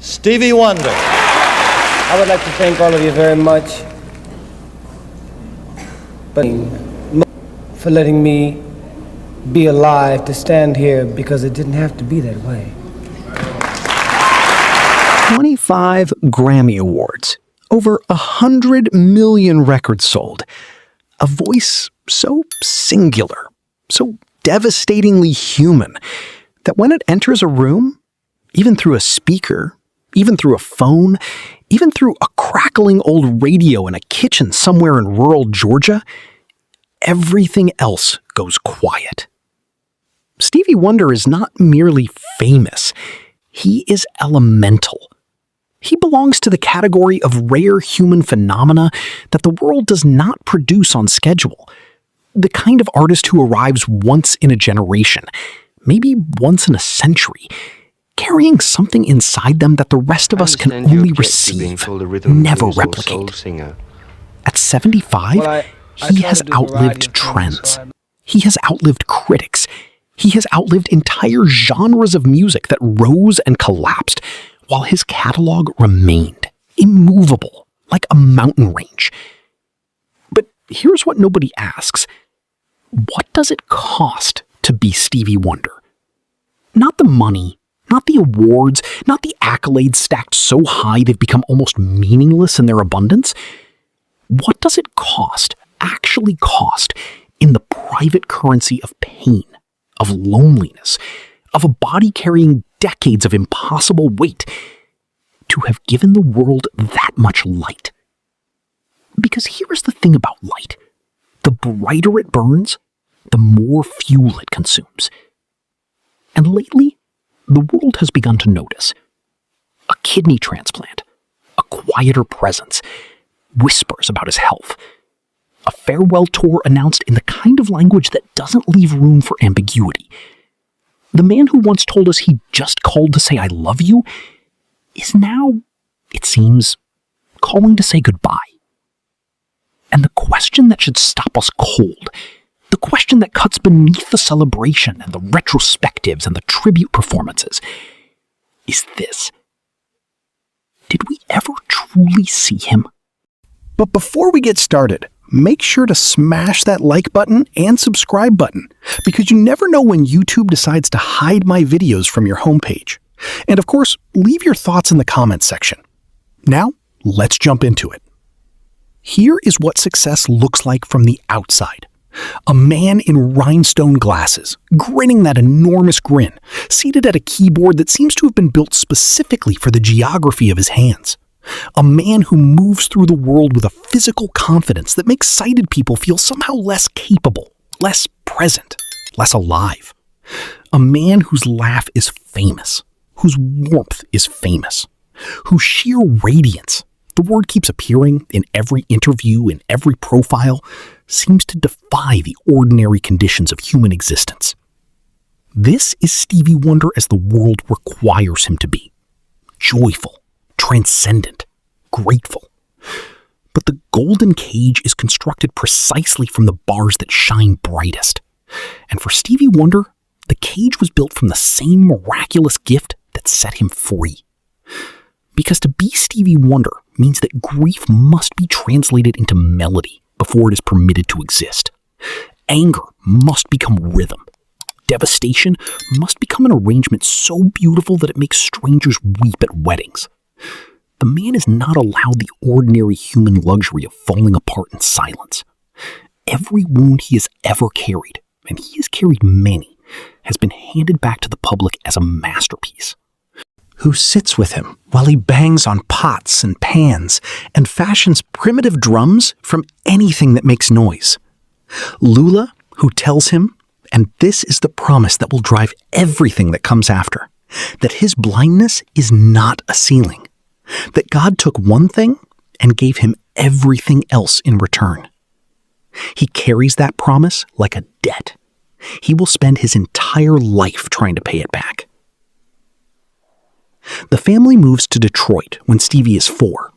Stevie Wonder. I would like to thank all of you very much for letting me be alive to stand here, because it didn't have to be that way. 25 Grammy Awards, over 100 million records sold. A voice so singular, so devastatingly human, that when it enters a room, even through a speaker, even through a phone, even through a crackling old radio in a kitchen somewhere in rural Georgia, everything else goes quiet. Stevie Wonder is not merely famous. He is elemental. He belongs to the category of rare human phenomena that the world does not produce on schedule. The kind of artist who arrives once in a generation, maybe once in a century, carrying something inside them that the rest of us can only receive, never replicate. At 75, he has outlived trends. He has outlived critics. He has outlived entire genres of music that rose and collapsed, while his catalog remained, immovable, like a mountain range. But here's what nobody asks. What does it cost to be Stevie Wonder? Not the money, not the awards, not the accolades stacked so high they've become almost meaningless in their abundance. What does it cost, actually cost, in the private currency of pain, of loneliness, of a body carrying decades of impossible weight, to have given the world that much light? Because here's the thing about light. The brighter it burns, the more fuel it consumes. And lately, the world has begun to notice. A kidney transplant, a quieter presence, whispers about his health, a farewell tour announced in the kind of language that doesn't leave room for ambiguity. The man who once told us he just called to say I love you is now, it seems, calling to say goodbye. And the question that should stop us cold, the question that cuts beneath the celebration and the retrospectives and the tribute performances, is this. Did we ever truly see him? But before we get started, make sure to smash that like button and subscribe button, because you never know when YouTube decides to hide my videos from your homepage. And of course, leave your thoughts in the comments section. Now, let's jump into it. Here is what success looks like from the outside. A man in rhinestone glasses, grinning that enormous grin, seated at a keyboard that seems to have been built specifically for the geography of his hands. A man who moves through the world with a physical confidence that makes sighted people feel somehow less capable, less present, less alive. A man whose laugh is famous, whose warmth is famous, whose sheer radiance, the word keeps appearing in every interview, in every profile, seems to defy the ordinary conditions of human existence. This is Stevie Wonder as the world requires him to be. Joyful, transcendent, grateful. But the golden cage is constructed precisely from the bars that shine brightest. And for Stevie Wonder, the cage was built from the same miraculous gift that set him free. Because to be Stevie Wonder means that grief must be translated into melody before it is permitted to exist. Anger must become rhythm. Devastation must become an arrangement so beautiful that it makes strangers weep at weddings. The man is not allowed the ordinary human luxury of falling apart in silence. Every wound he has ever carried, and he has carried many, has been handed back to the public as a masterpiece. Who sits with him while he bangs on pots and pans and fashions primitive drums from anything that makes noise. Lula, who tells him, and this is the promise that will drive everything that comes after, that his blindness is not a ceiling, that God took one thing and gave him everything else in return. He carries that promise like a debt. He will spend his entire life trying to pay it back. The family moves to Detroit when Stevie is 4.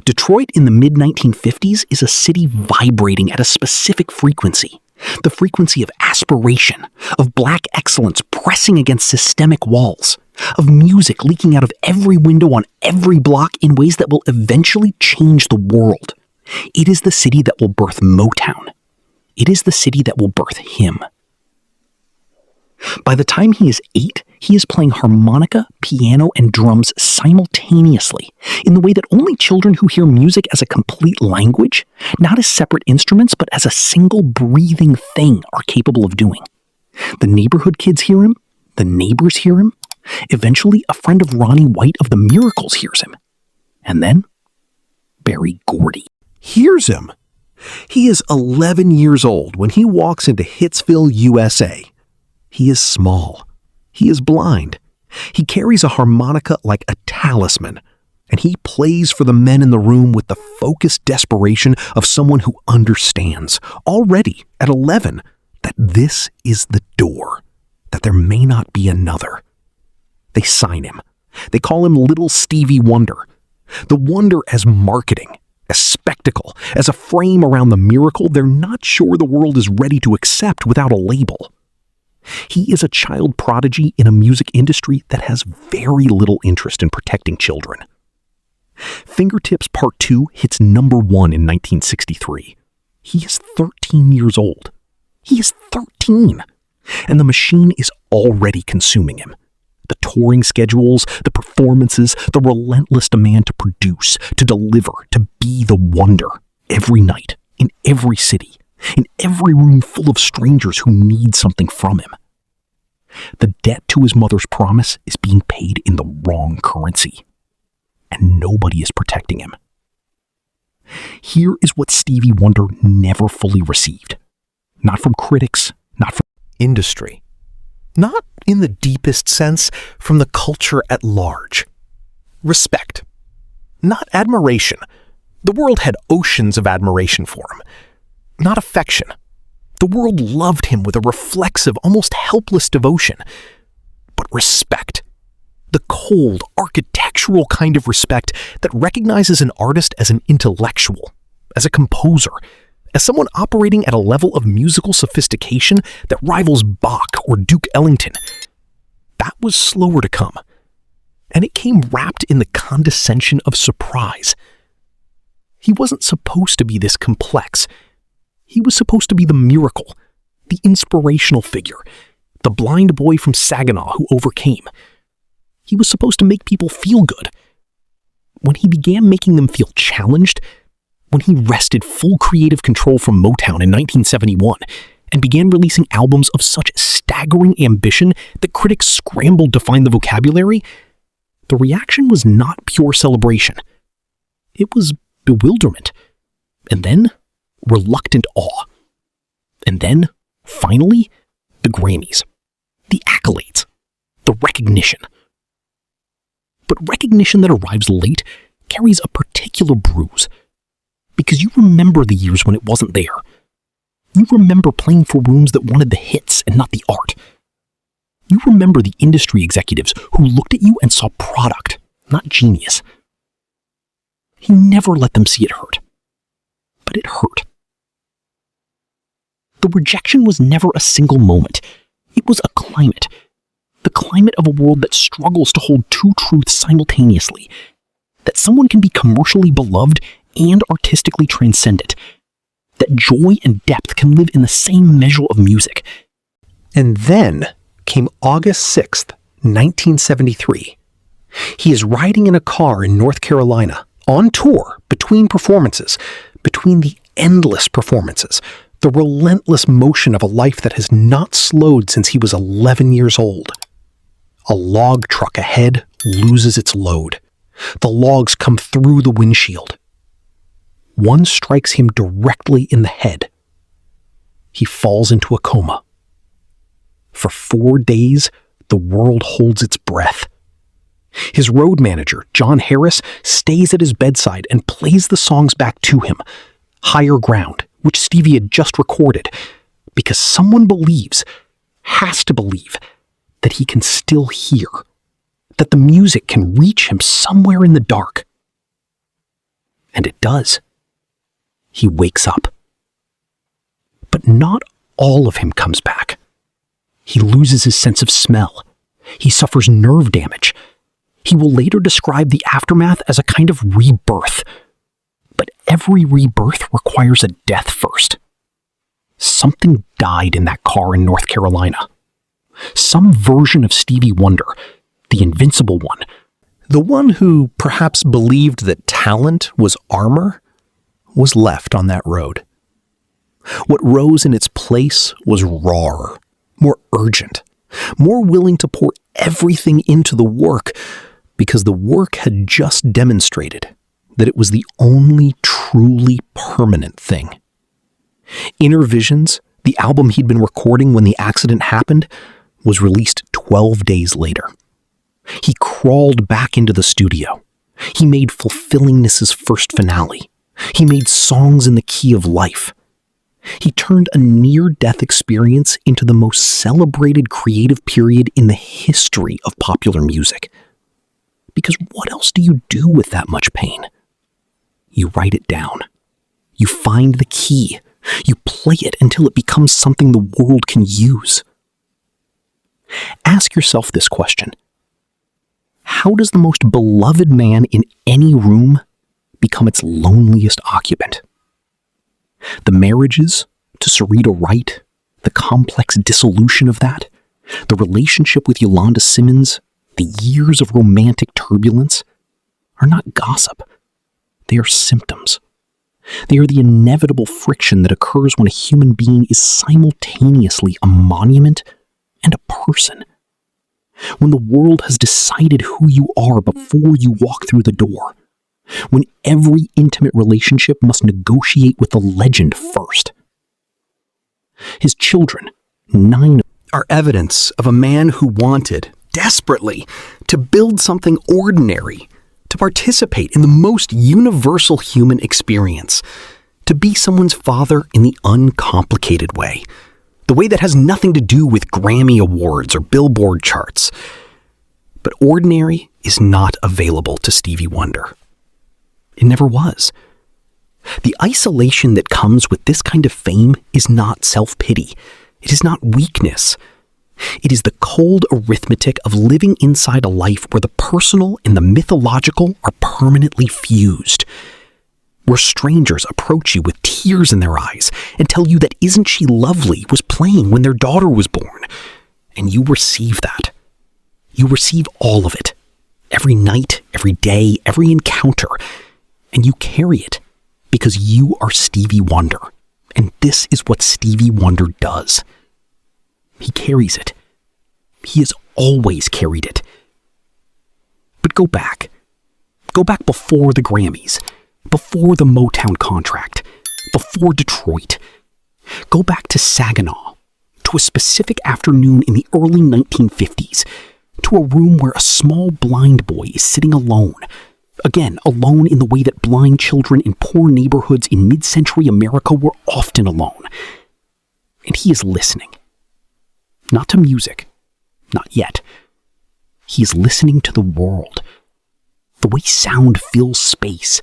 Detroit in the mid-1950s is a city vibrating at a specific frequency, The frequency of aspiration, of black excellence pressing against systemic walls, of music leaking out of every window on every block in ways that will eventually change the world. It is the city that will birth Motown. It is the city that will birth him. By the time he is 8, he is playing harmonica, piano, and drums simultaneously in the way that only children who hear music as a complete language, not as separate instruments, but as a single breathing thing, are capable of doing. The neighborhood kids hear him. The neighbors hear him. Eventually, a friend of Ronnie White of the Miracles hears him. And then, Berry Gordy hears him. He is 11 years old when he walks into Hitsville, USA. He is small. He is blind. He carries a harmonica like a talisman, and he plays for the men in the room with the focused desperation of someone who understands, already at 11, that this is the door, that there may not be another. They sign him. They call him Little Stevie Wonder. The wonder as marketing, as spectacle, as a frame around the miracle they're not sure the world is ready to accept without a label. He is a child prodigy in a music industry that has very little interest in protecting children. Fingertips Part 2 hits number 1 in 1963. He is 13 years old. He is 13! And the machine is already consuming him. The touring schedules, the performances, the relentless demand to produce, to deliver, to be the wonder, every night, in every city, in every room full of strangers who need something from him. The debt to his mother's promise is being paid in the wrong currency, and nobody is protecting him. Here is what Stevie Wonder never fully received. Not from critics, not from industry. Not in the deepest sense from the culture at large. Respect. Not admiration. The world had oceans of admiration for him. Not affection. The world loved him with a reflexive, almost helpless devotion. But respect. The cold, architectural kind of respect that recognizes an artist as an intellectual, as a composer, as someone operating at a level of musical sophistication that rivals Bach or Duke Ellington. That was slower to come, and it came wrapped in the condescension of surprise. He wasn't supposed to be this complex. He was supposed to be the miracle, the inspirational figure, the blind boy from Saginaw who overcame. He was supposed to make people feel good. When he began making them feel challenged, when he wrested full creative control from Motown in 1971 and began releasing albums of such staggering ambition that critics scrambled to find the vocabulary, the reaction was not pure celebration. It was bewilderment, and then reluctant awe. And then, finally, the Grammys, the accolades, the recognition. But recognition that arrives late carries a particular bruise. Because you remember the years when it wasn't there. You remember playing for rooms that wanted the hits and not the art. You remember the industry executives who looked at you and saw product, not genius. He never let them see it hurt. But it hurt. The rejection was never a single moment. It was a climate. The climate of a world that struggles to hold two truths simultaneously. That someone can be commercially beloved and artistically transcendent. That joy and depth can live in the same measure of music. And then came August 6th, 1973. He is riding in a car in North Carolina, on tour, between performances, between the endless performances, the relentless motion of a life that has not slowed since he was 11 years old. A log truck ahead loses its load. The logs come through the windshield. One strikes him directly in the head. He falls into a coma. For 4 days, the world holds its breath. His road manager, John Harris, stays at his bedside and plays the songs back to him, Higher Ground, which Stevie had just recorded, because someone believes, has to believe, that he can still hear, that the music can reach him somewhere in the dark. And it does. He wakes up. But not all of him comes back. He loses his sense of smell. He suffers nerve damage. He will later describe the aftermath as a kind of rebirth. But every rebirth requires a death first. Something died in that car in North Carolina. Some version of Stevie Wonder, the invincible one. The one who perhaps believed that talent was armor was left on that road. What rose in its place was rawer, more urgent, more willing to pour everything into the work, because the work had just demonstrated that it was the only truly permanent thing. Inner Visions, the album he'd been recording when the accident happened, was released 12 days later. He crawled back into the studio. He made Fulfillingness's first finale. He made songs in the key of life. He turned a near-death experience into the most celebrated creative period in the history of popular music. Because what else do you do with that much pain? You write it down. You find the key. You play it until it becomes something the world can use. Ask yourself this question. How does the most beloved man in any room become its loneliest occupant? The marriages to Sarita Wright, the complex dissolution of that, the relationship with Yolanda Simmons, the years of romantic turbulence, are not gossip. They are symptoms. They are the inevitable friction that occurs when a human being is simultaneously a monument and a person. When the world has decided who you are before you walk through the door. When every intimate relationship must negotiate with the legend first. His children, 9, are evidence of a man who wanted, desperately, to build something ordinary, to participate in the most universal human experience, to be someone's father in the uncomplicated way, the way that has nothing to do with Grammy Awards or Billboard charts. But ordinary is not available to Stevie Wonder. It never was. The isolation that comes with this kind of fame is not self-pity. It is not weakness. It is the cold arithmetic of living inside a life where the personal and the mythological are permanently fused. Where strangers approach you with tears in their eyes and tell you that Isn't She Lovely was playing when their daughter was born. And you receive that. You receive all of it. Every night, every day, every encounter. And you carry it because you are Stevie Wonder. And this is what Stevie Wonder does. He carries it. He has always carried it. But go back. Go back before the Grammys, before the Motown contract, before Detroit. Go back to Saginaw, to a specific afternoon in the early 1950s, to a room where a small blind boy is sitting alone. Again, alone in the way that blind children in poor neighborhoods in mid-century America were often alone. And he is listening. Not to music. Not yet. He is listening to the world. The way sound fills space.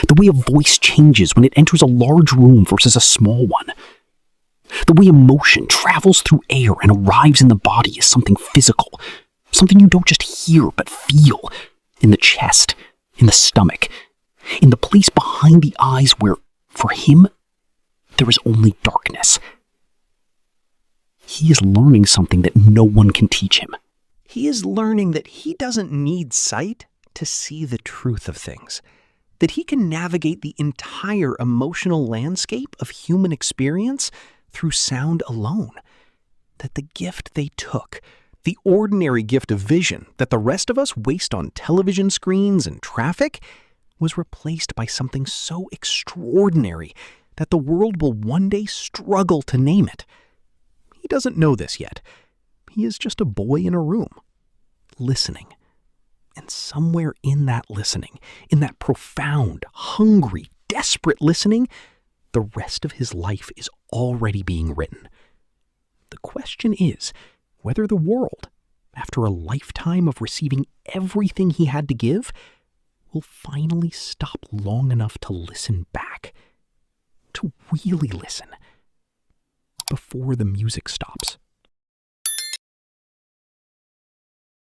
The way a voice changes when it enters a large room versus a small one. The way emotion travels through air and arrives in the body is something physical. Something you don't just hear but feel. In the chest. In the stomach. In the place behind the eyes where, for him, there is only darkness. He is learning something that no one can teach him. He is learning that he doesn't need sight to see the truth of things. That he can navigate the entire emotional landscape of human experience through sound alone. That the gift they took, the ordinary gift of vision that the rest of us waste on television screens and traffic, was replaced by something so extraordinary that the world will one day struggle to name it. He doesn't know this yet. He is just a boy in a room, listening. And somewhere in that listening, in that profound, hungry, desperate listening, the rest of his life is already being written. The question is whether the world, after a lifetime of receiving everything he had to give, will finally stop long enough to listen back, to really listen. before the music stops.